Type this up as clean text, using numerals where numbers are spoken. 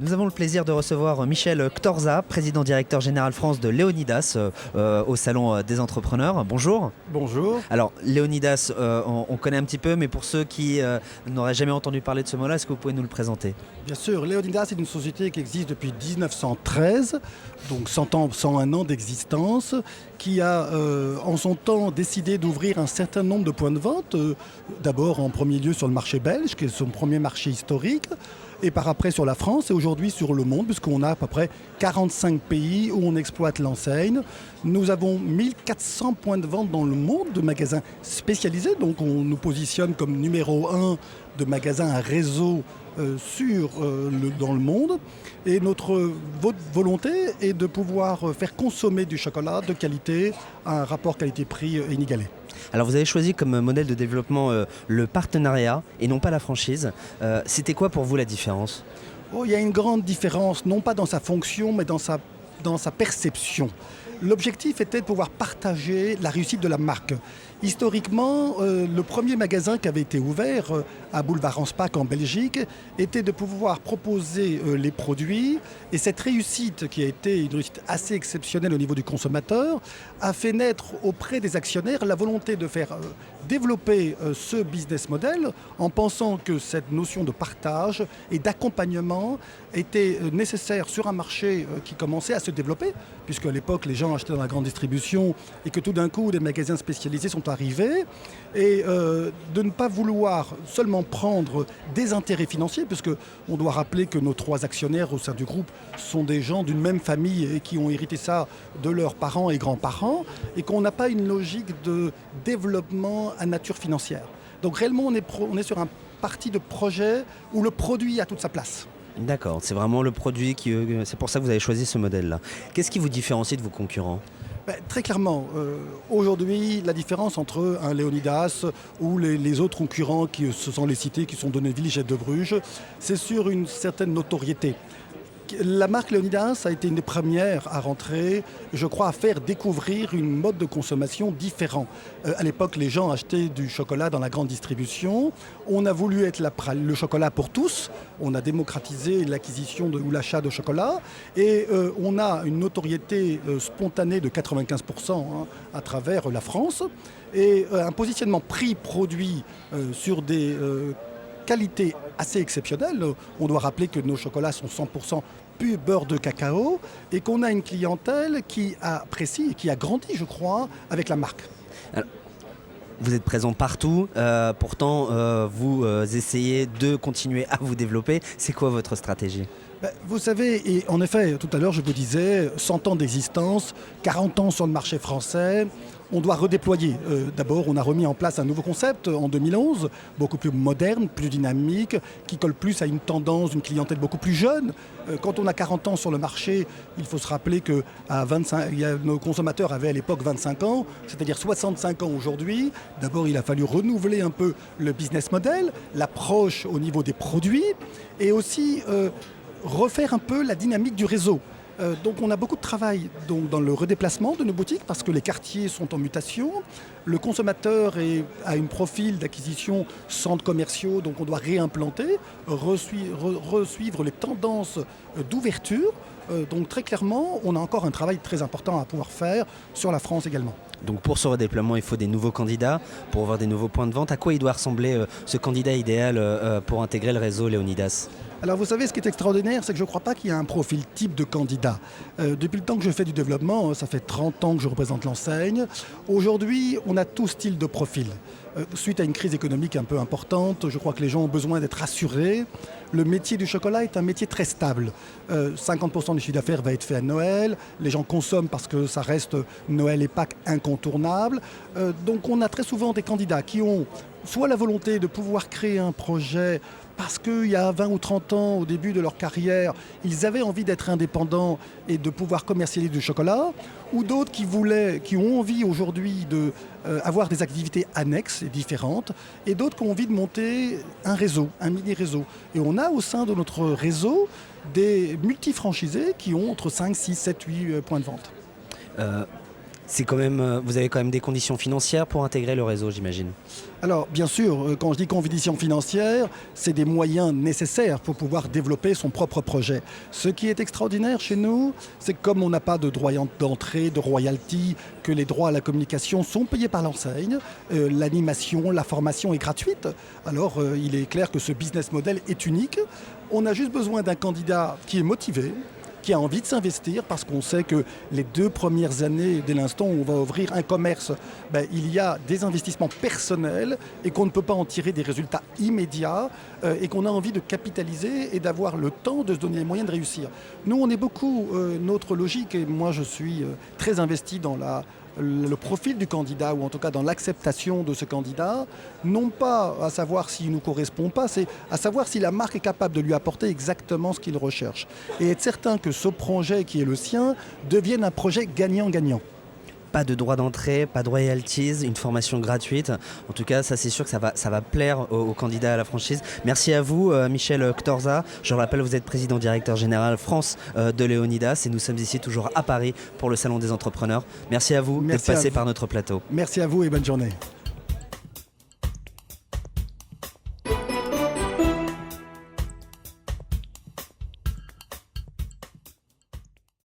Nous avons le plaisir de recevoir Michel Ctorza, président-directeur général France de Léonidas, au Salon des entrepreneurs. Bonjour. Bonjour. Alors, Léonidas, on connaît un petit peu, mais pour ceux qui n'auraient jamais entendu parler de ce mot-là, est-ce que vous pouvez nous le présenter ? Bien sûr, Léonidas est une société qui existe depuis 1913, donc 101 ans d'existence, qui a en son temps décidé d'ouvrir un certain nombre de points de vente, d'abord en premier lieu sur le marché belge, qui est son premier marché historique, et par après sur la France et aujourd'hui sur le monde, puisqu'on a à peu près 45 pays où on exploite l'enseigne. Nous avons 1400 points de vente dans le monde, de magasins spécialisés, donc on nous positionne comme numéro 1 de magasins à réseau dans le monde. Et notre volonté est de pouvoir faire consommer du chocolat de qualité à un rapport qualité-prix inégalé. Alors vous avez choisi comme modèle de développement le partenariat et non pas la franchise. C'était quoi pour vous la différence ? Il y a une grande différence, non pas dans sa fonction, mais dans sa perception. L'objectif était de pouvoir partager la réussite de la marque. Historiquement, le premier magasin qui avait été ouvert à Boulevard Anspach en Belgique était de pouvoir proposer les produits. Et cette réussite, qui a été une réussite assez exceptionnelle au niveau du consommateur, a fait naître auprès des actionnaires la volonté de faire développer ce business model en pensant que cette notion de partage et d'accompagnement était nécessaire sur un marché qui commençait à se développer, puisque à l'époque les gens achetaient dans la grande distribution et que tout d'un coup des magasins spécialisés sont arrivés, et de ne pas vouloir seulement prendre des intérêts financiers, puisque on doit rappeler que nos 3 actionnaires au sein du groupe sont des gens d'une même famille et qui ont hérité ça de leurs parents et grands-parents, et qu'on n'a pas une logique de développement à nature financière. Donc réellement on est sur un parti de projet où le produit a toute sa place. D'accord, c'est vraiment le produit c'est pour ça que vous avez choisi ce modèle-là. Qu'est-ce qui vous différencie de vos concurrents ? Très clairement, aujourd'hui, la différence entre un Léonidas ou les autres concurrents qui se sont les cités, qui sont Donneville, Jet de Bruges, c'est sur une certaine notoriété. La marque Léonidas a été une des premières à rentrer, je crois, à faire découvrir une mode de consommation différent. À l'époque, les gens achetaient du chocolat dans la grande distribution. On a voulu être le chocolat pour tous. On a démocratisé l'acquisition ou l'achat de chocolat. Et on a une notoriété spontanée de 95% à travers la France. Et un positionnement prix-produit sur des qualité assez exceptionnelle. On doit rappeler que nos chocolats sont 100% pur beurre de cacao et qu'on a une clientèle qui apprécie et qui a grandi, je crois, avec la marque. Alors, vous êtes présent partout, pourtant vous essayez de continuer à vous développer. C'est quoi votre stratégie ? Vous savez, et en effet, tout à l'heure je vous disais, 100 ans d'existence, 40 ans sur le marché français, on doit redéployer. D'abord, on a remis en place un nouveau concept en 2011, beaucoup plus moderne, plus dynamique, qui colle plus à une tendance, une clientèle beaucoup plus jeune. Quand on a 40 ans sur le marché, il faut se rappeler que nos consommateurs avaient à l'époque 25 ans, c'est-à-dire 65 ans aujourd'hui. D'abord, il a fallu renouveler un peu le business model, l'approche au niveau des produits, et aussi refaire un peu la dynamique du réseau. Donc on a beaucoup de travail dans le redéplacement de nos boutiques parce que les quartiers sont en mutation. Le consommateur a un profil d'acquisition centres commerciaux, donc on doit réimplanter, resuivre les tendances d'ouverture. Donc très clairement, on a encore un travail très important à pouvoir faire sur la France également. Donc pour ce redéploiement, il faut des nouveaux candidats pour avoir des nouveaux points de vente. À quoi il doit ressembler ce candidat idéal pour intégrer le réseau Léonidas ? Alors vous savez, ce qui est extraordinaire, c'est que je ne crois pas qu'il y a un profil type de candidat. Depuis le temps que je fais du développement, ça fait 30 ans que je représente l'enseigne. Aujourd'hui, on a tout style de profil. Suite à une crise économique un peu importante, je crois que les gens ont besoin d'être rassurés. Le métier du chocolat est un métier très stable. 50% du chiffre d'affaires va être fait à Noël. Les gens consomment parce que ça reste Noël et Pâques incontournables. Donc on a très souvent des candidats qui ont soit la volonté de pouvoir créer un projet parce qu'il y a 20 ou 30 ans, au début de leur carrière, ils avaient envie d'être indépendants et de pouvoir commercialiser du chocolat, ou d'autres qui ont envie aujourd'hui d'avoir des activités annexes et différentes, et d'autres qui ont envie de monter un réseau, un mini-réseau. Et on a au sein de notre réseau des multifranchisés qui ont entre 5, 6, 7, 8 points de vente. C'est quand même, vous avez quand même des conditions financières pour intégrer le réseau, j'imagine. Alors, bien sûr, quand je dis conditions financières, c'est des moyens nécessaires pour pouvoir développer son propre projet. Ce qui est extraordinaire chez nous, c'est que comme on n'a pas de droit d'entrée, de royalty, que les droits à la communication sont payés par l'enseigne, l'animation, la formation est gratuite, alors il est clair que ce business model est unique. On a juste besoin d'un candidat qui est motivé, qui a envie de s'investir parce qu'on sait que les 2 premières années, dès l'instant où on va ouvrir un commerce, il y a des investissements personnels et qu'on ne peut pas en tirer des résultats immédiats et qu'on a envie de capitaliser et d'avoir le temps de se donner les moyens de réussir. Nous, on est beaucoup, notre logique, et moi je suis très investi dans le profil du candidat, ou en tout cas dans l'acceptation de ce candidat, non pas à savoir s'il ne nous correspond pas, c'est à savoir si la marque est capable de lui apporter exactement ce qu'il recherche. Et être certain que ce projet qui est le sien devienne un projet gagnant-gagnant. Pas de droit d'entrée, pas de royalties, une formation gratuite. En tout cas, ça c'est sûr que ça va plaire aux candidats à la franchise. Merci à vous, Michel Ktorza. Je le rappelle, vous êtes président directeur général France de Léonidas et nous sommes ici toujours à Paris pour le Salon des entrepreneurs. Merci à vous d'être passé par notre plateau. Merci à vous et bonne journée.